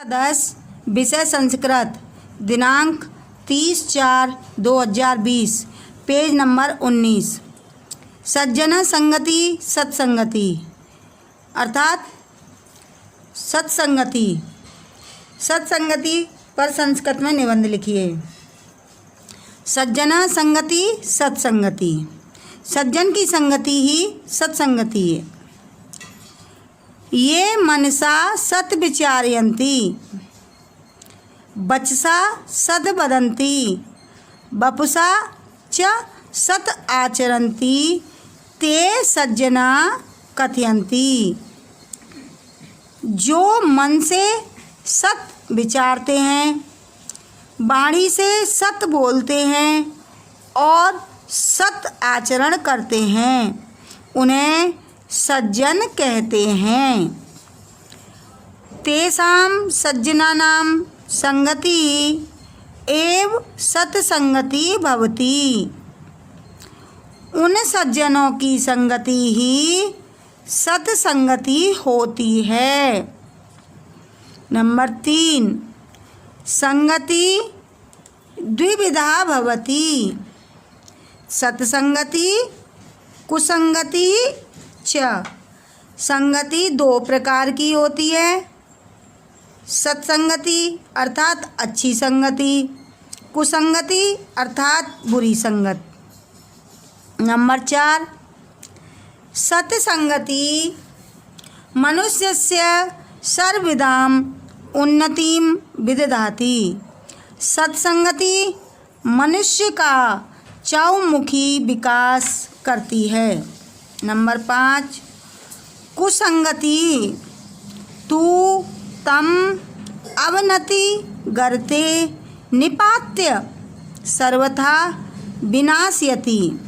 10 विषय संस्कृत दिनांक 30/4/2020 page number 19। सज्जन संगति सत्संगति अर्थात सत्संगति पर संस्कृत में निबंध लिखिए। सज्जन संगति सत्संगति, सज्जन की संगति ही सत्संगति है। ये मनसा सत विचारयन्ति वचसा सद वदन्ति वपुषा च सत आचरन्ति ते सज्जना कथयन्ति। जो मन से सत विचारते हैं, वाणी से सत बोलते हैं और सत आचरण करते हैं, उन्हें सज्जन कहते हैं। तेषां सज्जनानां संगति एव सत्संगति भवति। उन सज्जनों की संगति ही सत्संगति होती है। नंबर 3, संगति द्विविधा भवति। सत्संगति कुसंगति च। संगति 2 प्रकार की होती है। सत्संगति अर्थात अच्छी संगति, कुसंगति अर्थात बुरी संगत। नंबर 4, सत्संगति मनुष्यस्य सर्वविधाम उन्नतिम विदधाति। सत्संगति मनुष्य का चौमुखी विकास करती है। नंबर 5, कुसंगति तू तम अवनति गर्ते निपात्य सर्वथा विनाशयति।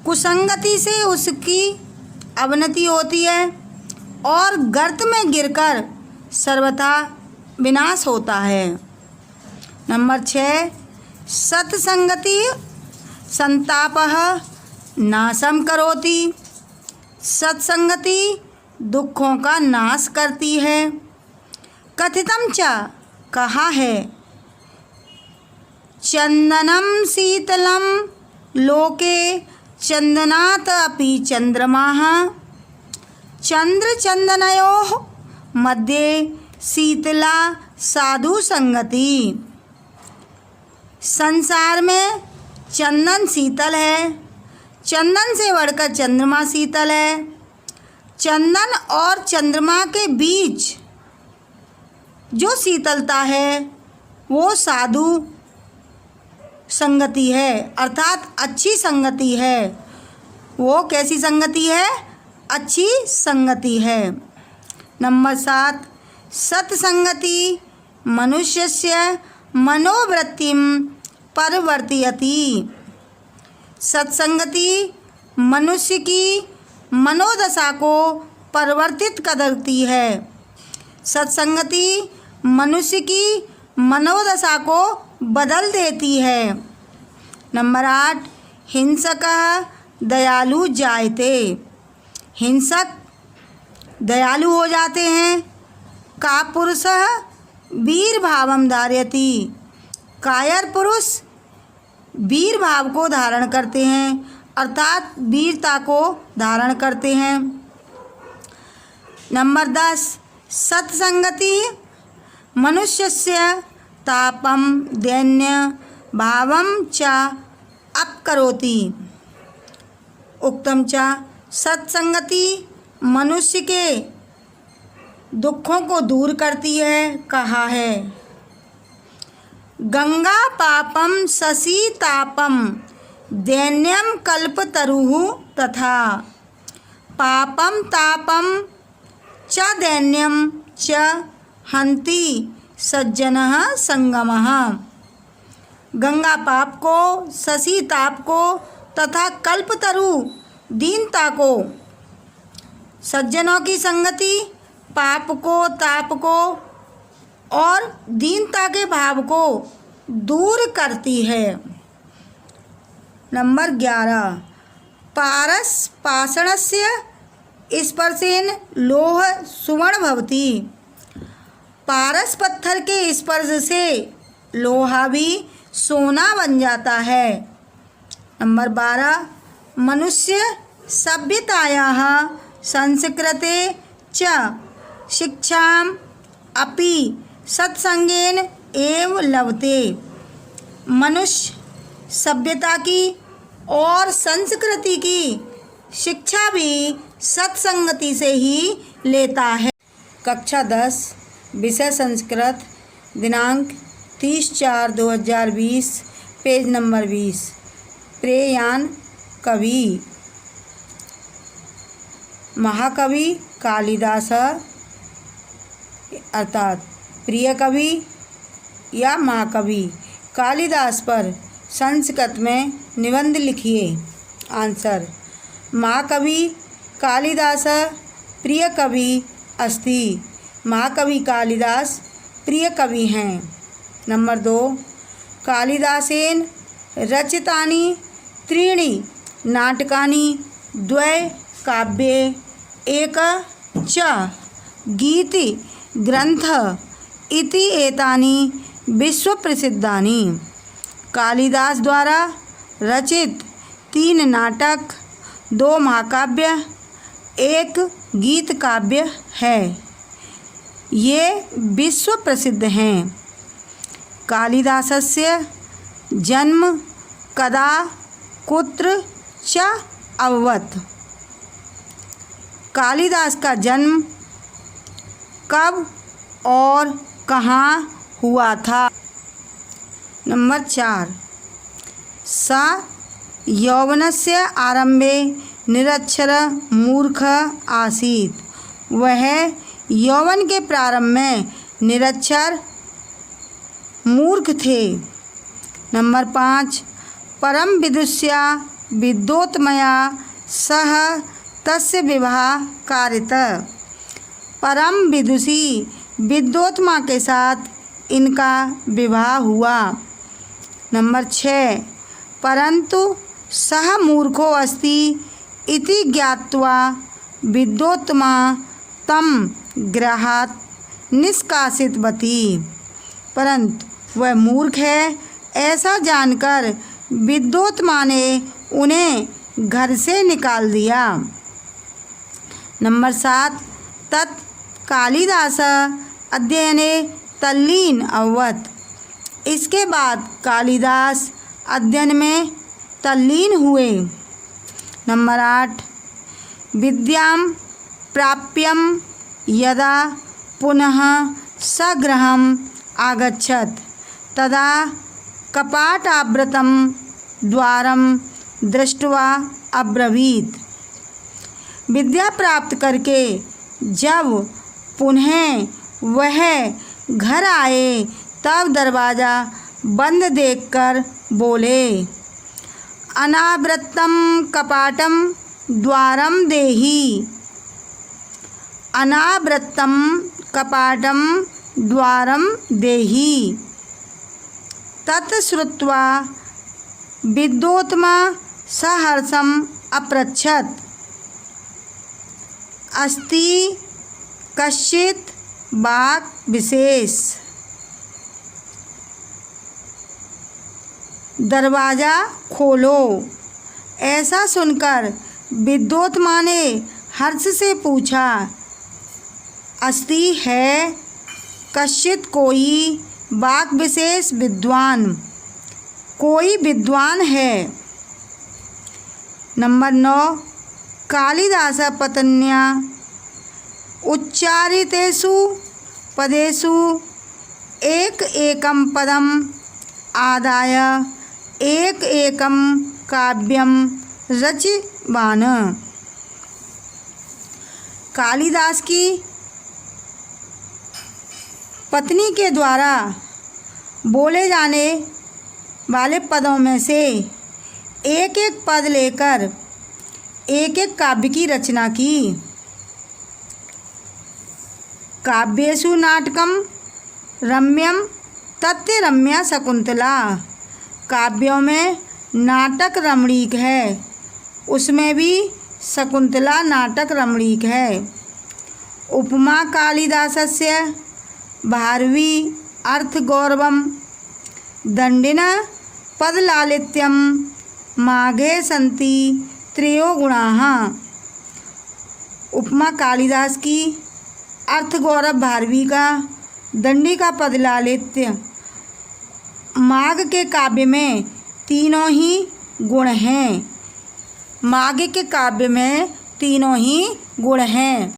कुसंगति से उसकी अवनति होती है और गर्त में गिरकर सर्वथा विनाश होता है। नंबर 6, सत्संगति संतापः नाशम करोति। सत्संगति दुखों का नाश करती है। कथितम च कहा है, चंदनम शीतलम लोके चंदनात् अपि चंद्रमाः। चंद्र चंदनयोः मध्ये शीतला साधु संगति। संसार में चंदन शीतल है, चंदन से बढ़कर चंद्रमा शीतल है। चंदन और चंद्रमा के बीच जो शीतलता है वो साधु संगति है, अर्थात अच्छी संगति है। वो कैसी संगति है? अच्छी संगति है। नंबर 7, सत्संगति मनुष्यस्य मनोवृत्तिं परिवर्तयति। सत्संगति मनुष्य की मनोदशा को परिवर्तित करती है। सत्संगति मनुष्य की मनोदशा को बदल देती है। नंबर 8, हिंसकः दयालु जायते। हिंसक दयालु हो जाते हैं। कापुरुषः वीर भावम धारयति। कायर पुरुष वीर भाव को धारण करते हैं, अर्थात वीरता को धारण करते हैं। नंबर 10, सत्संगति मनुष्यस्य तापम दैन्य भावम च अपकरोति। उक्तम च सत्संगति मनुष्य के दुखों को दूर करती है। कहा है, गंगा पापम शशि तापम दैन्यम कल्पतरुः तथा। पापम तापम च दैन्यम च हन्ति सज्जनः संगमः। गंगा पाप को, शशि ताप को तथा कल्पतरु दीनता को। सज्जनों की संगति पाप को, ताप को और दीनता के भाव को दूर करती है। नंबर 11, पारस पाषाणस्य स्पर्शेन लोह सुवर्ण भवति। पारस पत्थर के स्पर्श से लोहा भी सोना बन जाता है। नंबर 12, मनुष्य सभ्यतायाः संस्कृते च शिक्षाम् अपि सत्संगेन एव लभते। मनुष्य सभ्यता की और संस्कृति की शिक्षा भी सत्संगति से ही लेता है। कक्षा 10 विषय संस्कृत, दिनांक 30/4/2020, पेज नंबर 20। प्रेयान कवि। महाकवि कालिदास अर्थात प्रिय कवि या महाकवि कालिदास पर संस्कृत में निबंध लिखिए। आंसर, महाकवि कालिदास प्रिय कवि अस्ति। महाकवि कालिदास प्रिय कवि हैं। नंबर 2, कालिदासेन रचितानि त्रीणि नाटकानि द्वय काव्ये एक च गीति ग्रंथ इति एतानि विश्वप्रसिद्धानि। कालिदास द्वारा रचित 3 नाटक, 2 महाकाव्य, 1 गीत काव्य है। ये विश्व प्रसिद्ध हैं। कालिदासस्य जन्म कदा कुत्र च अभवत्। कालिदास का जन्म कब और कहाँ हुआ था। नंबर 4, सा यौवनस्य आरंभे निरक्षर मूर्ख आसीत्। वह यौवन के प्रारंभ में निरक्षर मूर्ख थे। नंबर 5, परम विदुष्या विद्योत्मया सह तस्य विवाह कारित। परम विदुषी विद्योत्मा के साथ इनका विवाह हुआ। नंबर 6, परंतु सह मूर्खो अस्ति इति ज्ञात्वा विद्योत्मा तम गृहात् निष्कासितवती। परंतु वह मूर्ख है ऐसा जानकर विद्योत्मा ने उन्हें घर से निकाल दिया। नंबर 7, तत् कालिदास अध्ययने तल्लीन अभवत्। इसके बाद कालिदास अध्ययन में तल्लीन हुए। नंबर 8, विद्यां प्राप्यं यदा पुनः स्वगृहम् आगच्छत् तदा कपाटावृतं द्वारं दृष्ट्वा अब्रवीत्। विद्या प्राप्त करके जब पुनः वह घर आए तब दरवाज़ा बंद देखकर बोले, अनावृत्तं कपाटं द्वारं देहि। अनावृत्तं कपाटं द्वारं देहि। तत् श्रुत्वा विद्योत्मा सहर्षम् अपृच्छत्, अस्ति कश्चित् वाक् विशेष। दरवाज़ा खोलो। ऐसा सुनकर विद्योत्मा ने हर्ष से पूछा, अस्ति है कश्चित् कोई वाक् विशेष विद्वान, कोई विद्वान है। नंबर 9, कालिदास पत्न्या उच्चारितेषु पदेषु एक एकं पदम् आदाय एक एकं काव्यं रचितवान्। कालिदास की पत्नी के द्वारा बोले जाने वाले पदों में से एक एक पद लेकर एक एक काव्य की रचना की। काव्येषु नाटकम रम्यम तत्य रम्या शकुंतला। काव्यों में नाटक रमणीक है, उसमें भी शकुंतला नाटक रमणीक है। उपमा कालिदासस्य भारवी अर्थ गौरवम, दंडिना पदलालित्यम, माघे सन्ति त्रयो गुणाः। उपमा कालिदास की, अर्थ गौरव भारवी का, दंडी का पदलालित्य। माघ के काव्य में तीनों ही गुण हैं। माघ के काव्य में तीनों ही गुण हैं।